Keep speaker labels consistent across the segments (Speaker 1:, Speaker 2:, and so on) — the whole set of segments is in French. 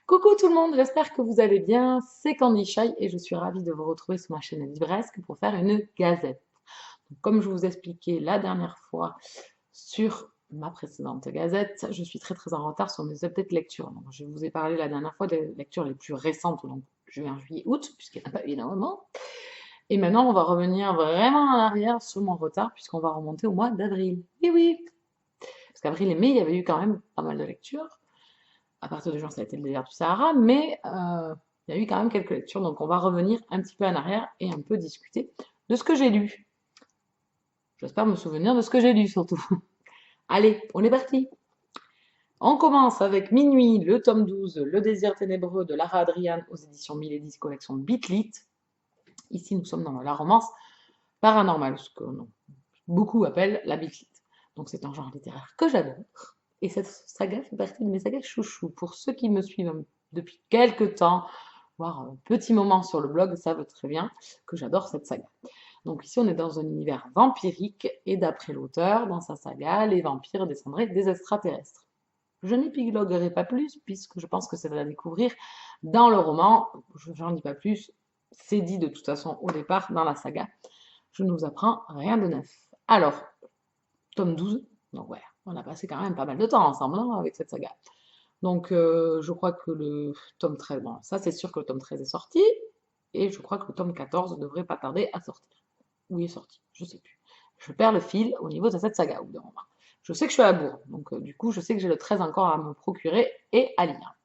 Speaker 1: Coucou tout le monde, j'espère que vous allez bien. C'est Candy Shy et je suis ravie de vous retrouver sur ma chaîne Libresque pour faire une gazette. Donc, comme je vous expliquais la dernière fois sur ma précédente gazette, je suis très en retard sur mes updates lecture. Donc, je vous ai parlé la dernière fois des lectures les plus récentes, donc juin, juillet, août, puisqu'il n'y en a pas énormément. Et maintenant, on va revenir vraiment en arrière sur mon retard, puisqu'on va remonter au mois d'avril. Oui, oui, parce qu'avril et mai, il y avait eu quand même pas mal de lectures. À partir de juin, ça a été le désert du Sahara, mais il y a eu quand même quelques lectures, donc on va revenir un petit peu en arrière et un peu discuter de ce que j'ai lu. J'espère me souvenir de ce que j'ai lu surtout. Allez, on est parti. On commence avec Minuit, le tome 12, Le désir ténébreux de Lara Adrian aux éditions Milady collection Bitlit. Ici, nous sommes dans la romance paranormale, ce que beaucoup appellent la Bitlit. Donc c'est un genre littéraire que j'adore. Et cette saga fait partie de mes sagas chouchou. Pour ceux qui me suivent depuis quelques temps, voire un petit moment sur le blog, savent très bien que j'adore cette saga. Donc ici, on est dans un univers vampirique et d'après l'auteur, dans sa saga, les vampires descendraient des extraterrestres. Je n'épiloguerai pas plus puisque je pense que c'est à découvrir dans le roman. Je n'en dis pas plus, c'est dit de toute façon au départ dans la saga. Je ne vous apprends rien de neuf. Alors, tome 12, donc ouais, on a passé quand même pas mal de temps ensemble hein, avec cette saga. Donc je crois que le tome 13, bon ça c'est sûr que le tome 13 est sorti, et je crois que le tome 14 devrait pas tarder à sortir. Où il est sorti, je sais plus. Je perds le fil au niveau de cette saga au bout d'un moment. Je sais que je suis à la bourre, donc du coup je sais que j'ai le 13 encore à me procurer et à lire.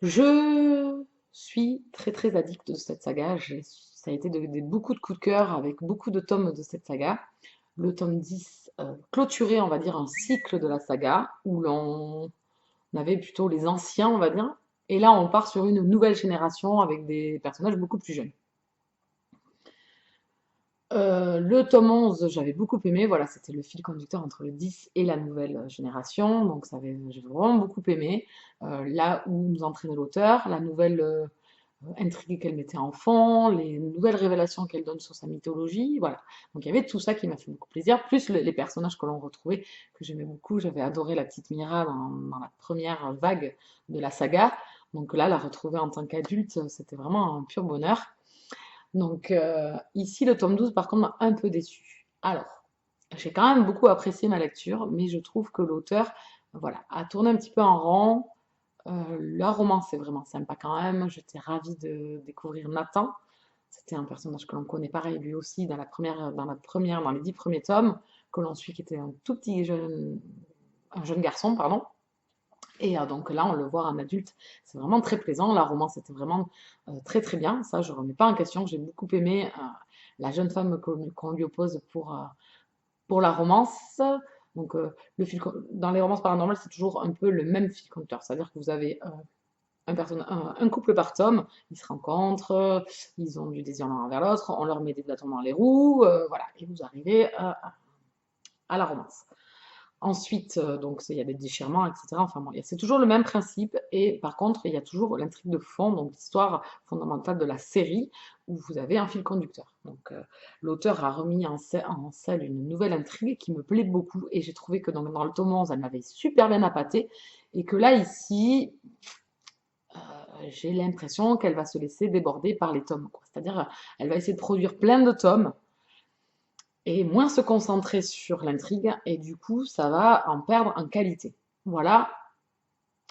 Speaker 1: Je suis très addict de cette saga, ça a été beaucoup de coups de cœur avec beaucoup de tomes de cette saga. Le tome 10 clôturait, on va dire, un cycle de la saga où l'on avait plutôt les anciens, on va dire, et là on part sur une nouvelle génération avec des personnages beaucoup plus jeunes. Le tome 11, j'avais beaucoup aimé, voilà, c'était le fil conducteur entre le 10 et la nouvelle génération, donc j'ai vraiment beaucoup aimé. Là où nous entraînait l'auteur, la nouvelle intrigue qu'elle mettait en fond, les nouvelles révélations qu'elle donne sur sa mythologie, voilà. Donc il y avait tout ça qui m'a fait beaucoup plaisir, plus les personnages que l'on retrouvait, que j'aimais beaucoup. J'avais adoré la petite Mira dans la première vague de la saga, donc là, la retrouver en tant qu'adulte, c'était vraiment un pur bonheur. Donc ici, le tome 12, par contre, m'a un peu déçu. Alors, j'ai quand même beaucoup apprécié ma lecture, mais je trouve que l'auteur, voilà, a tourné un petit peu en rond. La romance est vraiment sympa quand même. J'étais ravie de découvrir Nathan. C'était un personnage que l'on connaît pareil lui aussi dans les 10 premiers tomes, que l'on suit qui était un jeune garçon, pardon. Et donc là, on le voit en adulte, c'est vraiment très plaisant. La romance était vraiment très bien. Ça, je ne remets pas en question. J'ai beaucoup aimé la jeune femme qu'on lui oppose pour la romance. Donc, dans les romances paranormales, c'est toujours un peu le même fil conducteur. C'est-à-dire que vous avez un couple par tome, ils se rencontrent, ils ont du désir l'un envers l'autre, on leur met des bâtons dans les roues, voilà, et vous arrivez à la romance. Ensuite, donc il y a des déchirements, etc. Enfin bon, c'est toujours le même principe. Et par contre, il y a toujours l'intrigue de fond, donc l'histoire fondamentale de la série, où vous avez un fil conducteur. Donc l'auteur a remis en scène une nouvelle intrigue qui me plaît beaucoup. Et j'ai trouvé que dans le tome 11, elle m'avait super bien appâté. Et que là, ici, j'ai l'impression qu'elle va se laisser déborder par les tomes. C'est-à-dire, elle va essayer de produire plein de tomes et moins se concentrer sur l'intrigue, et du coup, ça va en perdre en qualité. Voilà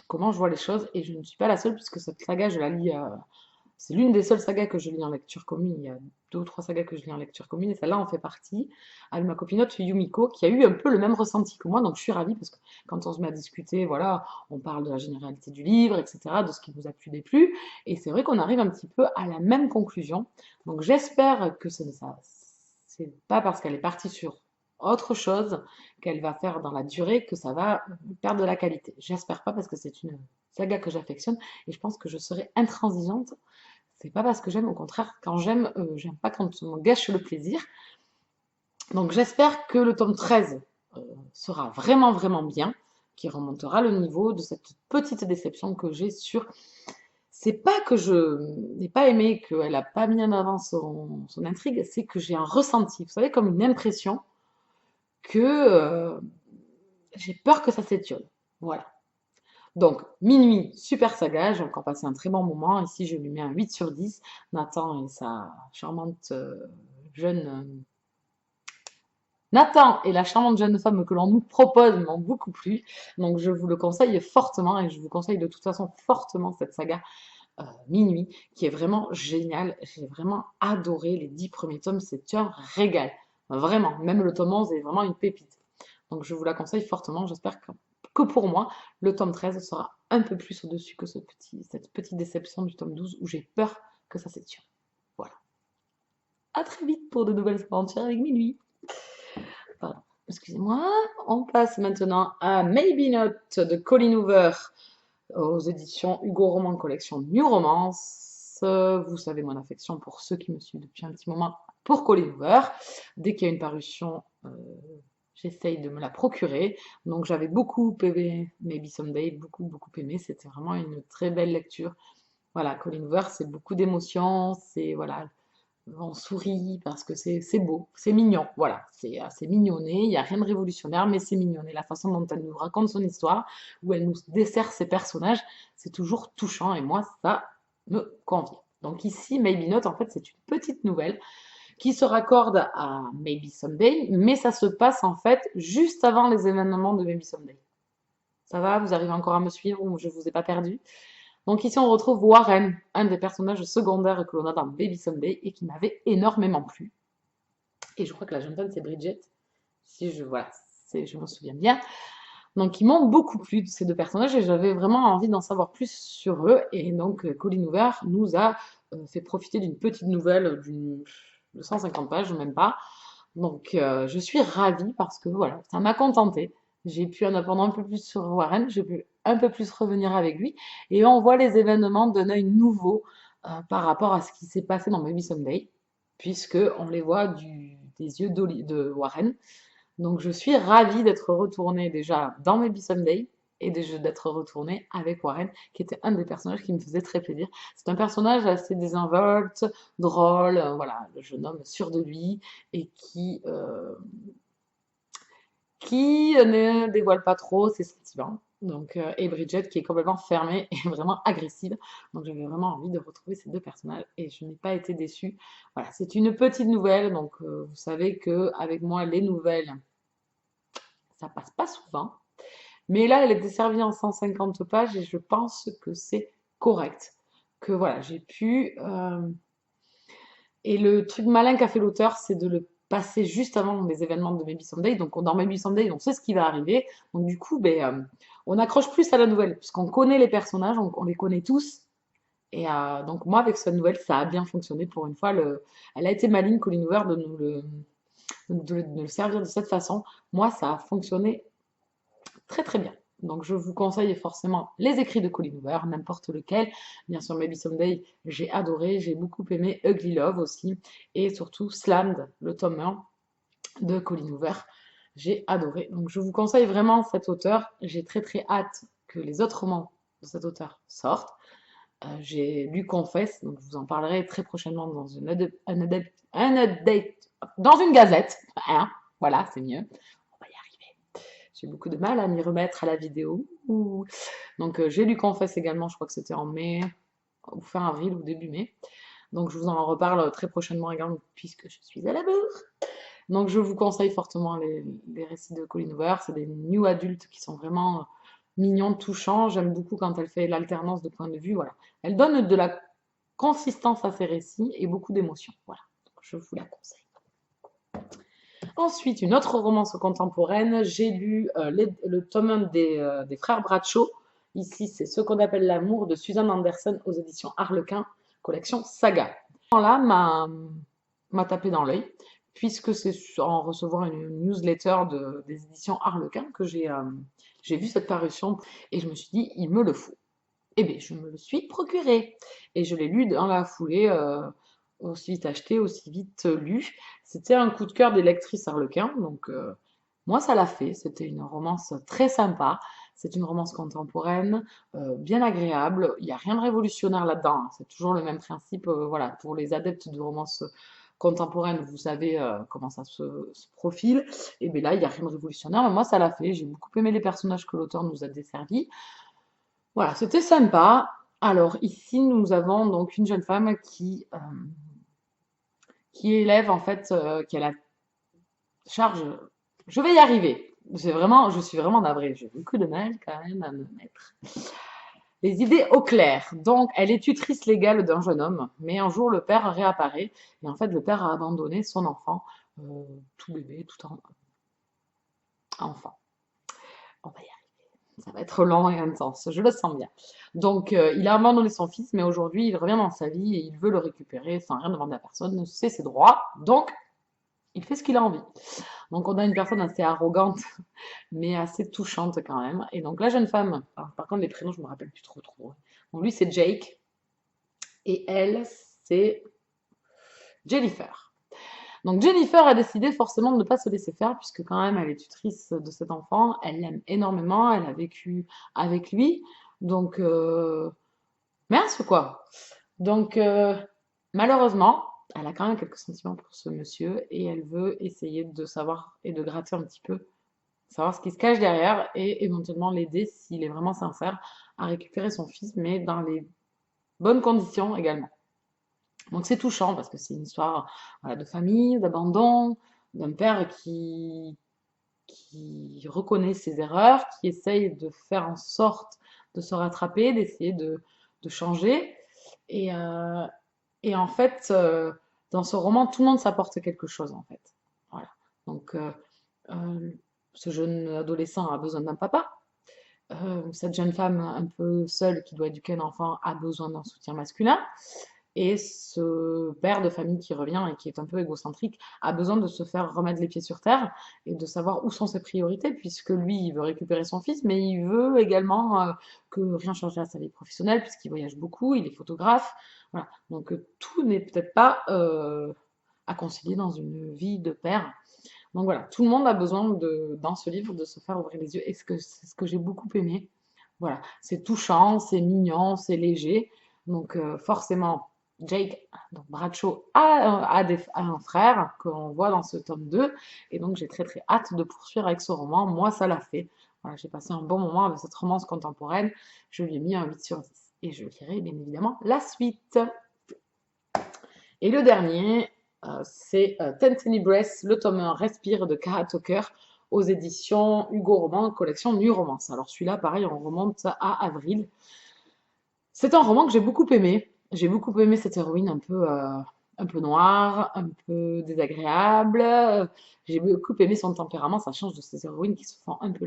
Speaker 1: comment je vois les choses, et je ne suis pas la seule, puisque cette saga, je la lis, c'est l'une des seules sagas que je lis en lecture commune, il y a deux ou trois sagas que je lis en lecture commune, et celle-là en fait partie, avec ma copinote Yumiko, qui a eu un peu le même ressenti que moi, donc je suis ravie, parce que quand on se met à discuter, voilà, on parle de la généralité du livre, etc., de ce qui nous a plu, déplu, et c'est vrai qu'on arrive un petit peu à la même conclusion, donc j'espère que c'est pas parce qu'elle est partie sur autre chose qu'elle va faire dans la durée que ça va perdre de la qualité. J'espère pas parce que c'est une saga que j'affectionne et je pense que je serai intransigeante. C'est pas parce que j'aime, au contraire, quand j'aime, j'aime pas quand on me gâche le plaisir. Donc j'espère que le tome 13 sera vraiment bien, qui remontera le niveau de cette petite déception que j'ai sur. C'est pas que je n'ai pas aimé qu'elle a pas mis en avant son intrigue, c'est que j'ai un ressenti, vous savez, comme une impression que j'ai peur que ça s'étiole. Voilà. Donc, Minuit, super saga, j'ai encore passé un très bon moment. Ici, je lui mets un 8 sur 10. Nathan et sa charmante jeune Nathan et la charmante jeune femme que l'on nous propose m'ont beaucoup plu, donc je vous le conseille fortement et je vous conseille de toute façon fortement cette saga Minuit qui est vraiment géniale. J'ai vraiment adoré les 10 premiers tomes, c'est un régal, vraiment. Même le tome 11 est vraiment une pépite. Donc je vous la conseille fortement. J'espère que pour moi, le tome 13 sera un peu plus au-dessus que cette petite déception du tome 12 où j'ai peur que ça s'étire. Voilà. À très vite pour de nouvelles aventures avec Minuit. Pardon, excusez-moi. On passe maintenant à Maybe Not de Colleen Hoover aux éditions Hugo Roman Collection New Romance. Vous savez mon affection pour ceux qui me suivent depuis un petit moment pour Colleen Hoover. Dès qu'il y a une parution, j'essaye de me la procurer. Donc j'avais beaucoup aimé Maybe Someday, beaucoup aimé. C'était vraiment une très belle lecture. Voilà, Colleen Hoover, c'est beaucoup d'émotions, c'est voilà, on sourit parce que c'est beau, c'est mignon, voilà, c'est mignonné, il n'y a rien de révolutionnaire, mais c'est mignonné. La façon dont elle nous raconte son histoire, où elle nous dessert ses personnages, c'est toujours touchant et moi, ça me convient. Donc ici, Maybe Not, en fait, c'est une petite nouvelle qui se raccorde à Maybe Someday, mais ça se passe en fait juste avant les événements de Maybe Someday. Ça va, vous arrivez encore à me suivre ou je vous ai pas perdu? Donc ici, on retrouve Warren, un des personnages secondaires que l'on a dans Baby Sunday et qui m'avait énormément plu. Et je crois que la jeune femme, c'est Bridget, si je, voilà, je me souviens bien. Donc ils m'ont beaucoup plu, ces deux personnages, et j'avais vraiment envie d'en savoir plus sur eux. Et donc Colleen Hoover nous a fait profiter d'une petite nouvelle de 150 pages, même pas. Donc je suis ravie parce que voilà, ça m'a contentée. J'ai pu en apprendre un peu plus sur Warren, j'ai pu un peu plus revenir avec lui, et on voit les événements d'un œil nouveau par rapport à ce qui s'est passé dans Baby Sunday, puisque on les voit des yeux de Warren. Donc je suis ravie d'être retournée déjà dans Baby Sunday et d'être retournée avec Warren, qui était un des personnages qui me faisait très plaisir. C'est un personnage assez désinvolte, drôle, voilà, le jeune homme sûr de lui et qui ne dévoile pas trop ses sentiments. Donc, et Bridget qui est complètement fermée et vraiment agressive. Donc j'avais vraiment envie de retrouver ces deux personnages et je n'ai pas été déçue. Voilà, c'est une petite nouvelle, donc vous savez que avec moi les nouvelles, ça passe pas souvent. Mais là, elle était servie en 150 pages et je pense que c'est correct. Que voilà, j'ai pu. Et le truc malin qu'a fait l'auteur, c'est de le passer juste avant les événements de Maybe Someday. Donc dans Maybe Someday, on sait ce qui va arriver. Donc du coup, on accroche plus à la nouvelle, puisqu'on connaît les personnages, on les connaît tous. Et donc moi, avec cette nouvelle, ça a bien fonctionné pour une fois. Elle a été maligne, Colleen Hoover, de le servir de cette façon. Moi, ça a fonctionné très très bien. Donc je vous conseille forcément les écrits de Colleen Hoover, n'importe lequel. Bien sûr, Maybe Someday, j'ai adoré, j'ai beaucoup aimé Ugly Love aussi, et surtout Slammed, le tome 1 de Colleen Hoover. J'ai adoré. Donc je vous conseille vraiment cet auteur. J'ai très très hâte que les autres romans de cet auteur sortent. J'ai lu Confess, donc je vous en parlerai très prochainement dans un update, dans une gazette. Hein, voilà, c'est mieux. J'ai beaucoup de mal à m'y remettre à la vidéo. Donc j'ai lu Confess également, je crois que c'était en mai, ou fin avril ou début mai. Donc je vous en reparle très prochainement également, puisque je suis à la bourre. Donc je vous conseille fortement les récits de Colleen Hoover. C'est des new adultes qui sont vraiment mignons, touchants. J'aime beaucoup quand elle fait l'alternance de points de vue. Voilà. Elle donne de la consistance à ses récits et beaucoup d'émotions. Voilà. Donc, je vous la conseille. Ensuite, une autre romance contemporaine, j'ai lu le tome 1 des Frères Bradshaw. Ici, c'est Ce qu'on appelle l'amour de Suzanne Anderson aux éditions Harlequin, collection Saga. Là, m'a tapé dans l'œil, puisque c'est en recevant une newsletter des éditions Harlequin que j'ai vu cette parution et je me suis dit, il me le faut. Eh bien, je me le suis procuré et je l'ai lu dans la foulée. Aussi vite acheté, aussi vite lu. C'était un coup de cœur des lectrices Harlequin, donc moi ça l'a fait. C'était une romance très sympa. C'est une romance contemporaine, bien agréable. Il n'y a rien de révolutionnaire là-dedans, hein. C'est toujours le même principe. Voilà, pour les adeptes de romance contemporaine, vous savez comment ça se profile. Et bien là, il n'y a rien de révolutionnaire, mais moi ça l'a fait. J'ai beaucoup aimé les personnages que l'auteur nous a desservis. Voilà, c'était sympa. Alors ici, nous avons donc une jeune femme qui élève en fait, qui a la charge. Je vais y arriver. Je suis vraiment navrée. J'ai beaucoup de mal quand même à me mettre les idées au clair. Donc, elle est tutrice légale d'un jeune homme, mais un jour le père réapparaît et en fait le père a abandonné son enfant, tout bébé, enfant. On va y arriver. Ça va être long et intense, je le sens bien. Donc, il a abandonné son fils, mais aujourd'hui, il revient dans sa vie et il veut le récupérer sans rien demander à personne. C'est ses droits, donc il fait ce qu'il a envie. Donc, on a une personne assez arrogante, mais assez touchante quand même. Et donc, la jeune femme, alors, par contre, les prénoms, je me rappelle plus trop. Donc, lui, c'est Jake et elle, c'est Jennifer. Donc Jennifer a décidé forcément de ne pas se laisser faire, puisque quand même elle est tutrice de cet enfant, elle l'aime énormément, elle a vécu avec lui, donc mince quoi. Donc malheureusement, elle a quand même quelques sentiments pour ce monsieur et elle veut essayer de savoir et de gratter un petit peu, savoir ce qui se cache derrière et éventuellement l'aider s'il est vraiment sincère à récupérer son fils, mais dans les bonnes conditions également. Donc c'est touchant parce que c'est une histoire voilà, de famille, d'abandon, d'un père qui reconnaît ses erreurs, qui essaye de faire en sorte de se rattraper, d'essayer de changer. Et, euh, et en fait, dans ce roman, tout le monde s'apporte quelque chose en fait. Voilà. Donc euh, ce jeune adolescent a besoin d'un papa. Cette jeune femme un peu seule qui doit éduquer un enfant a besoin d'un soutien masculin. Et ce père de famille qui revient et qui est un peu égocentrique a besoin de se faire remettre les pieds sur terre et de savoir où sont ses priorités, puisque lui, il veut récupérer son fils, mais il veut également que rien change à sa vie professionnelle, puisqu'il voyage beaucoup, il est photographe. Voilà. Donc tout n'est peut-être pas à concilier dans une vie de père. Donc voilà, tout le monde a besoin dans ce livre de se faire ouvrir les yeux, et c'est ce que j'ai beaucoup aimé. Voilà, c'est touchant, c'est mignon, c'est léger. Donc forcément, Jake, donc Bradshaw, a un frère qu'on voit dans ce tome 2. Et donc j'ai très hâte de poursuivre avec ce roman. Moi, ça l'a fait. Voilà, j'ai passé un bon moment avec cette romance contemporaine. Je lui ai mis un 8 sur 10. Et je lirai bien évidemment la suite. Et le dernier, c'est Tenpenny Breath, le tome 1 Respire de Kara Tucker aux éditions Hugo Roman, collection Nuit Romance. Alors celui-là, pareil, on remonte à avril. C'est un roman que j'ai beaucoup aimé. J'ai beaucoup aimé cette héroïne un peu noire, un peu désagréable. J'ai beaucoup aimé son tempérament. Ça change de ces héroïnes qui se font un peu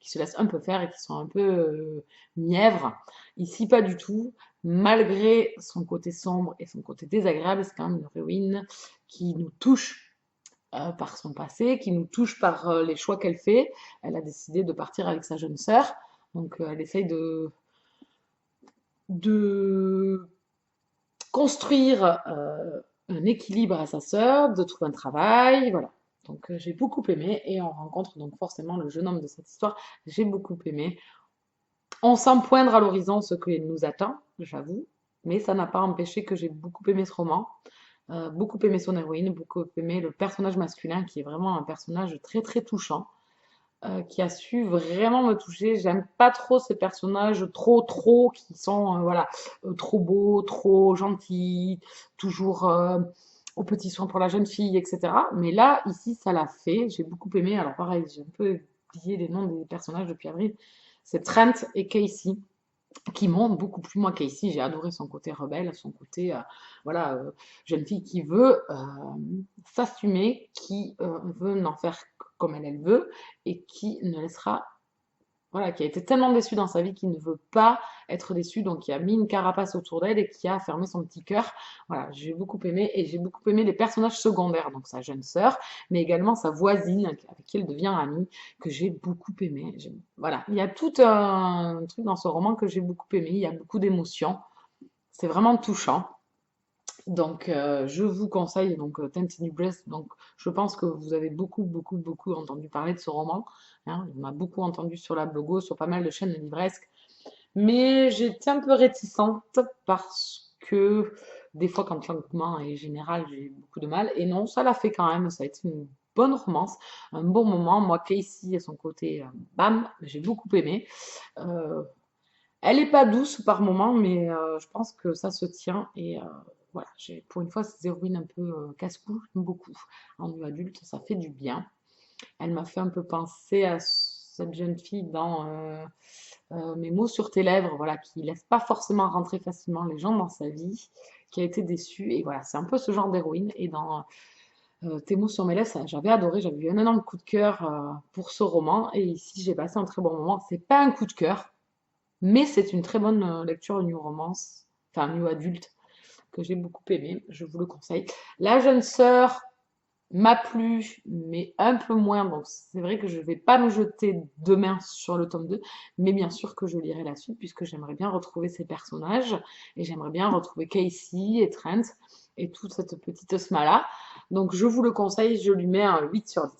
Speaker 1: qui se laissent un peu faire et qui sont un peu mièvres. Ici, pas du tout. Malgré son côté sombre et son côté désagréable, c'est quand même une héroïne qui nous touche par son passé, qui nous touche par les choix qu'elle fait. Elle a décidé de partir avec sa jeune sœur. Donc, elle essaye de construire un équilibre à sa sœur, de trouver un travail, voilà. Donc j'ai beaucoup aimé et on rencontre donc forcément le jeune homme de cette histoire. J'ai beaucoup aimé. On sent poindre à l'horizon ce qui nous attend, j'avoue, mais ça n'a pas empêché que j'ai beaucoup aimé ce roman, beaucoup aimé son héroïne, beaucoup aimé le personnage masculin qui est vraiment un personnage très touchant. Qui a su vraiment me toucher. J'aime pas trop ces personnages trop qui sont voilà trop beaux, trop gentils, toujours aux petits soins pour la jeune fille, etc. Mais là, ici, ça l'a fait. J'ai beaucoup aimé. Alors pareil, j'ai un peu oublié les noms des personnages depuis avril. C'est Trent et Casey qui m'ont beaucoup plu. Moi, Casey, j'ai adoré son côté rebelle, son côté voilà jeune fille qui veut s'assumer, qui veut n'en faire comme elle veut et qui ne laissera voilà, qui a été tellement déçue dans sa vie qu'il ne veut pas être déçu, donc qui a mis une carapace autour d'elle et qui a fermé son petit cœur. Voilà, j'ai beaucoup aimé et j'ai beaucoup aimé les personnages secondaires, donc sa jeune sœur, mais également sa voisine avec qui elle devient amie, que j'ai beaucoup aimé. Voilà, il y a tout un truc dans ce roman que j'ai beaucoup aimé, il y a beaucoup d'émotions, c'est vraiment touchant. Donc, je vous conseille donc Tennessee Breast. Donc, je pense que vous avez beaucoup entendu parler de ce roman. Hein. On a beaucoup entendu sur la blogo, sur pas mal de chaînes livresques. Mais j'étais un peu réticente parce que des fois, quand l'engouement est général, j'ai beaucoup de mal. Et non, ça l'a fait quand même. Ça a été une bonne romance, un bon moment. Moi, Casey et son côté, bam, j'ai beaucoup aimé. Euh, Elle est pas douce par moment, mais je pense que ça se tient. Et voilà, pour une fois, ces héroïnes un peu casse-cou, j'aime beaucoup. En nu adulte, ça fait du bien. Elle m'a fait un peu penser à cette jeune fille dans Mes mots sur tes lèvres, voilà, qui laisse pas forcément rentrer facilement les gens dans sa vie, qui a été déçue. Et voilà, c'est un peu ce genre d'héroïne. Et dans Tes mots sur mes lèvres, j'avais adoré, j'avais eu un énorme coup de cœur pour ce roman. Et ici, j'ai passé un très bon moment. C'est pas un coup de cœur, mais c'est une très bonne lecture new romance, enfin new adulte, que j'ai beaucoup aimé. Je vous le conseille. La jeune sœur m'a plu, mais un peu moins. Donc c'est vrai que je ne vais pas me jeter demain sur le tome 2, mais bien sûr que je lirai la suite, puisque j'aimerais bien retrouver ces personnages, et j'aimerais bien retrouver Casey et Trent, et toute cette petite Smala. Donc je vous le conseille, je lui mets un 8 sur 10.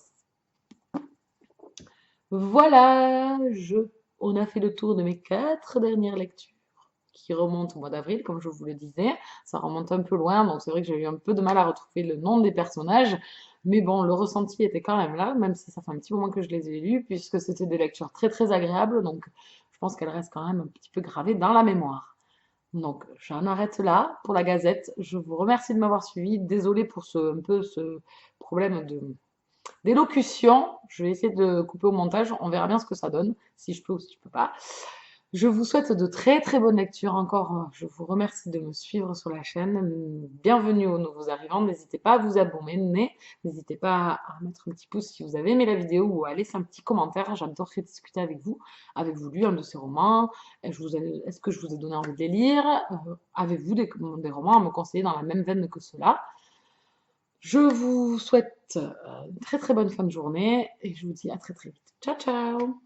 Speaker 1: Voilà, on a fait le tour de mes 4 dernières lectures qui remontent au mois d'avril, comme je vous le disais. Ça remonte un peu loin, donc c'est vrai que j'ai eu un peu de mal à retrouver le nom des personnages. Mais bon, le ressenti était quand même là, même si ça fait un petit moment que je les ai lus, puisque c'était des lectures très très agréables. Donc je pense qu'elles restent quand même un petit peu gravées dans la mémoire. Donc j'en arrête là pour la Gazette. Je vous remercie de m'avoir suivi. Désolée pour un peu ce problème d'élocution. Je vais essayer de couper au montage. On verra bien ce que ça donne, si je peux ou si je peux pas. Je vous souhaite de très très bonnes lectures encore. Je vous remercie de me suivre sur la chaîne. Bienvenue aux nouveaux arrivants. N'hésitez pas à vous abonner. N'hésitez pas à mettre un petit pouce si vous avez aimé la vidéo ou à laisser un petit commentaire. J'adorerais discuter avec vous. Avez-vous lu un de ces romans? Est-ce que je vous ai donné envie de les lire? Avez-vous des romans à me conseiller dans la même veine que ceux-là? Je vous souhaite une très très bonne fin de journée et je vous dis à très très vite. Ciao ciao!